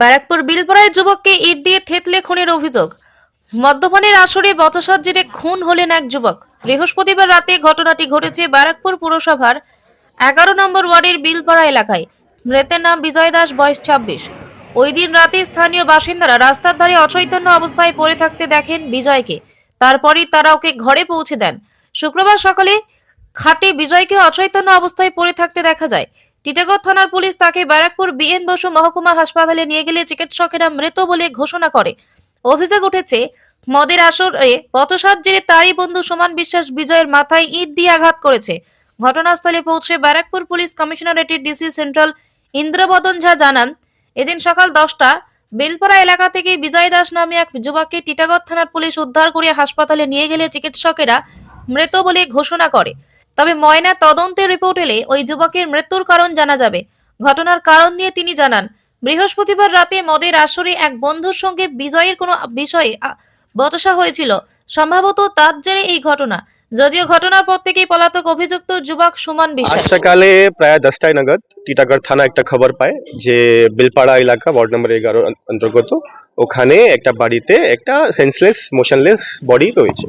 ব্যারাকপুর বিলপাড়ায় যুবককে ইট দিয়ে থেতলে খুনের অভিযোগ। মদ্যপানের আসরে বচসার জেরে খুন হলেন এক যুবক। বৃহস্পতিবার রাতে ঘটনাটি ঘটেছে ব্যারাকপুর পুরসভার 11 নম্বর ওয়ার্ডের বিলপাড়া এলাকায়। মৃতের নাম বিজয় দাস, বয়স 26। ওই দিন রাতে স্থানীয় বাসিন্দারা রাস্তার ধারে অচৈতন্য অবস্থায় পড়ে থাকতে দেখেন বিজয়কে। তারপরই তারা ওকে ঘরে পৌঁছে দেন। শুক্রবার সকালে খাটে বিজয়কে অচৈতন্য অবস্থায় পড়ে থাকতে দেখা যায়। টিটাগড় থানার পুলিশ তাকে ব্যারাকপুর বিএন বসু মহকুমা হাসপাতালে নিয়ে গেলে চিকিৎসকেরা মৃত বলে ঘোষণা করে। অভিযোগ উঠেছে, মদের আসরে বচসার জেরে তারই বন্ধু সুমন বিশ্বাস বিজয়ের মাথায় ইট দিয়ে আঘাত করেছে। ঘটনাস্থলে পৌঁছে ব্যারাকপুর পুলিশ কমিশনারেটের ডিসি সেন্ট্রাল ইন্দ্রবদন ঝা জানান, এদিন সকাল 10টা বেলপাড়া এলাকা থেকে বিজয় দাস নামে এক যুবককে টিটাগড় থানার পুলিশ উদ্ধার করে হাসপাতালে নিয়ে গেলে চিকিৎসকেরা মৃত বলে ঘোষণা করে। তবে ময়না তদন্তের রিপোর্ট এলে ওই যুবকের মৃত্যুর কারণ জানা যাবে। ঘটনার কারণ নিয়ে তিনি জানান, বৃহস্পতিবার রাতে মদের আসরে এক বন্ধুর সঙ্গে বিজয়ের কোনো বিষয়ে বচসা হয়েছিল। সম্ভবত তার জেরে এই ঘটনা। যদিও ঘটনার পর থেকেই পলাতক অভিযুক্ত যুবক সুমন আজ বিশ্বাস। সকালে প্রায় 10টায় নাগাদ টিটাগড় থানা একটা খবর পায় যে বিলপাড়া এলাকা ওয়ার্ড নম্বর 11 অন্তর্গত ওখানে একটা বাড়িতে একটা সেন্সলেস মোশনলেস বডি রয়েছে।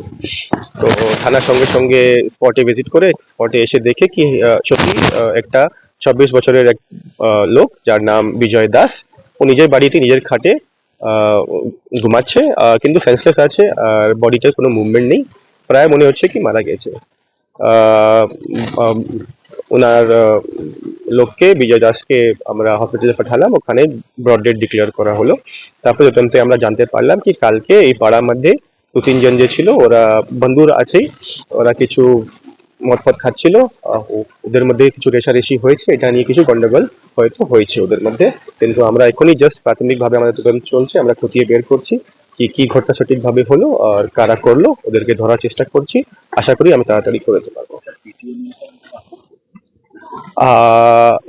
তো থানা সঙ্গে সঙ্গে স্পটে ভিজিট করে স্পটে এসে দেখে কি সত্যি একটা 26 বছরের এক লোক যার নাম বিজয় দাস, ও নিজের বাড়িতে নিজের খাটে আহ, ঘুমাচ্ছে, কিন্তু সেন্সলেস আছে আর বডিটার কোনো মুভমেন্ট নেই। প্রায় মনে হচ্ছে কি মারা গেছে। আহ, আম, ওনার লোককে বিজয় দাসকে আমরা হসপিটালে পাঠালাম, ওখানে ব্রড ডেড ডিক্লেয়ার করা হলো। তারপরে তদন্তে আমরা জানতে পারলাম কি কালকে এই পাড়ার মধ্যে দু তিনজন যে ছিল ওরা বন্ধুর আছেই, ওরা কিছু মদ ফদ খাচ্ছিল। ওদের মধ্যে কিছু রেষারেষি হয়েছে, এটা নিয়ে কিছু গন্ডগোল হয়তো হয়েছে ওদের মধ্যে। কিন্তু আমরা এখনই জাস্ট প্রাথমিকভাবে আমাদের তদন্ত চলছে, আমরা খতিয়ে বের করছি কি কি ঘটনা সঠিকভাবে হলো আর কারা করলো, ওদেরকে ধরার চেষ্টা করছি। আশা করি আমি তাড়াতাড়ি করে দিতে পারবো।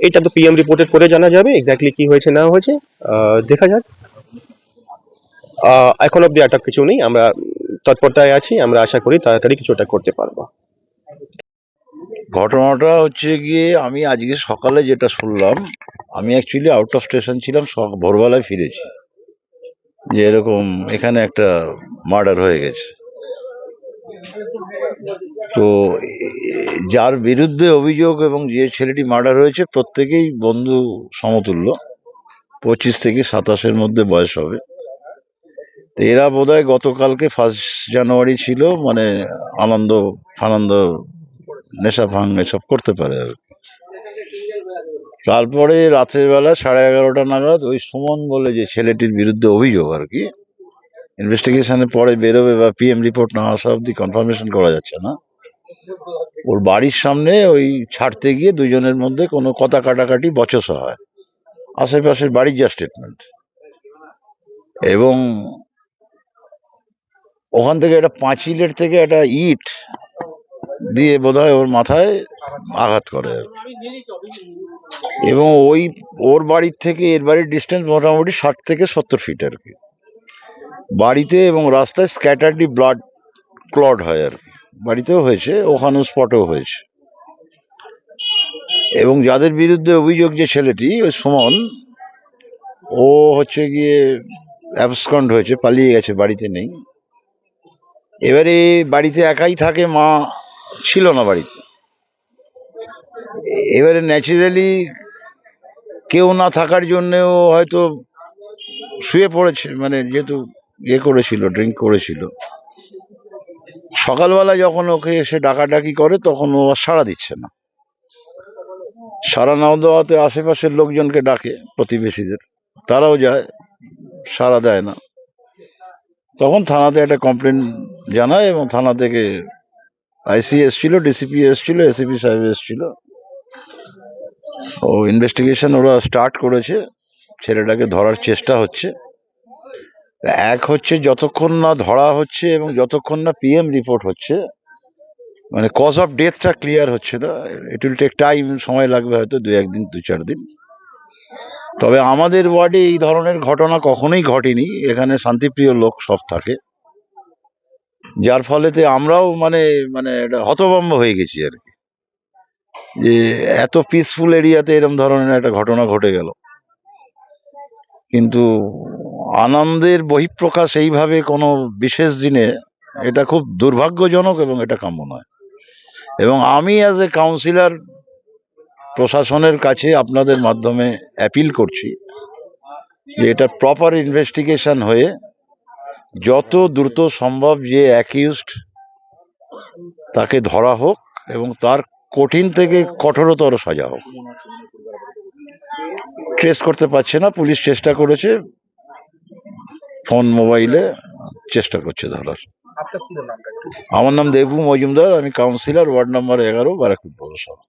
এটা তো পিএম রিপোর্টের পরে জানা যাবে এক্স্যাক্টলি কি হয়েছে না হয়েছে। দেখা যাক। এখন অব্দি আটক কিছু নেই, আমরা তৎপরতায় আছি, আমরা আশা করি তাড়াতাড়ি কিছুটা করতে পারবো। ঘটনাটা হচ্ছে গিয়ে আমি আজকে সকালে যেটা শুনলাম, আমি অ্যাকচুয়ালি আউট অফ স্টেশন ছিলাম, ভোরবেলায় ফিরেছি যে এরকম এখানে একটা মার্ডার হয়ে গেছে। তো যার বিরুদ্ধে অভিযোগ এবং যে ছেলেটি মার্ডার হয়েছে প্রত্যেকেই বন্ধু সমতুল্য, 25 থেকে 27-এর মধ্যে বয়স হবে। তো এরা বোধহয় গতকালকে 1 জানুয়ারি ছিল, মানে আনন্দ ফানন্দ নেশা ভাঙ এসব করতে পারে আর কি। তারপরে রাতের বেলা 11:30 নাগাদ ওই সুমন বলে যে ছেলেটির বিরুদ্ধে অভিযোগ আর কি, ইনভেস্টিগেশনের পরে বেরোবে বা পিএম রিপোর্ট না আসা অব্দি কনফার্মেশন করা যাচ্ছে না, ওর বাড়ির সামনে ওই ছাড়তে গিয়ে দুজনের মধ্যে কোনো কথা কাটাকাটি বচসা হয়। আশেপাশের বাড়ির যা স্টেটমেন্ট, এবং ওখান থেকে একটা পাঁচিলের থেকে একটা ইট দিয়ে বোধহয় ওর মাথায় আঘাত করে আর কি। এবং ওর বাড়ির থেকে এর বাড়ির ডিস্টেন্স মোটামুটি 60 থেকে 70 ফিট আর কি। বাড়িতে এবং রাস্তায় স্ক্যাটারলি ব্লাড ক্লড হয় আর কি, বাড়িতেও হয়েছে, ওখানেও স্পটেও হয়েছে। এবং যাদের বিরুদ্ধে অভিযোগ যে ছেলেটি ওই সুমন, ও হচ্ছে গিয়ে অ্যাবসকন্ড হয়েছে, পালিয়ে গেছে, বাড়িতে নেই। এবারে বাড়িতে একাই থাকে, মা ছিল না বাড়িতে। এবারে ন্যাচারালি কেউ না থাকার জন্যেও হয়তো শুয়ে পড়েছে, মানে যেহেতু করেছিল, ড্রিঙ্ক করেছিল। সকালবেলা যখন ওকে এসে ডাকাডাকি করে তখন ও আর সাড়া দিচ্ছে না। সাড়া না দেওয়াতে আশেপাশের লোকজনকে ডাকে, প্রতিবেশীদের, তারাও যায়, সাড়া দেয় না। তখন থানাতে একটা কমপ্লেন জানায় এবং থানা থেকে আইসি এসছিল, ডিসিপি এসছিল, এসিপি সাহেব এসছিল। ও ইনভেস্টিগেশন ওরা স্টার্ট করেছে, ছেলেটাকে ধরার চেষ্টা হচ্ছে। এক হচ্ছে যতক্ষণ না ধরা হচ্ছে এবং যতক্ষণ না পিএম রিপোর্ট হচ্ছে, মানে কজ অফ ডেথটা ক্লিয়ার হচ্ছে না। ইট উইল টেক টাইম, সময় লাগবে হয়তো 2-1 দিন, 2-4 দিন। তবে আমাদের ওয়ার্ডে এই ধরনের ঘটনা কখনোই ঘটেনি, এখানে শান্তিপ্রিয় লোক সব থাকে, যার ফলেতে আমরাও মানে মানে হতভম্ব হয়ে গেছি আর কি, যে এত পিসফুল এরিয়াতে এরকম ধরনের একটা ঘটনা ঘটে গেল। কিন্তু আনন্দের বহিঃপ্রকাশ এইভাবে কোনো বিশেষ দিনে এটা খুব দুর্ভাগ্যজনক এবং এটা কাম্য নয়। এবং আমি অ্যাজ এ কাউন্সিলর প্রশাসনের কাছে আপনাদের মাধ্যমে অ্যাপিল করছি যে এটা প্রপার ইনভেস্টিগেশন হয়ে যত দ্রুত সম্ভব যে অ্যাকিউজড তাকে ধরা হোক এবং তার কঠিন থেকে কঠোরতর সাজা হোক। ট্রেস করতে পারছে না, পুলিশ চেষ্টা করেছে, ফোন মোবাইলে চেষ্টা করছে ধরার। আমার নাম দেবু মজুমদার, আমি কাউন্সিলর ওয়ার্ড নম্বর 11 ব্যারাকপুর পৌরসভা।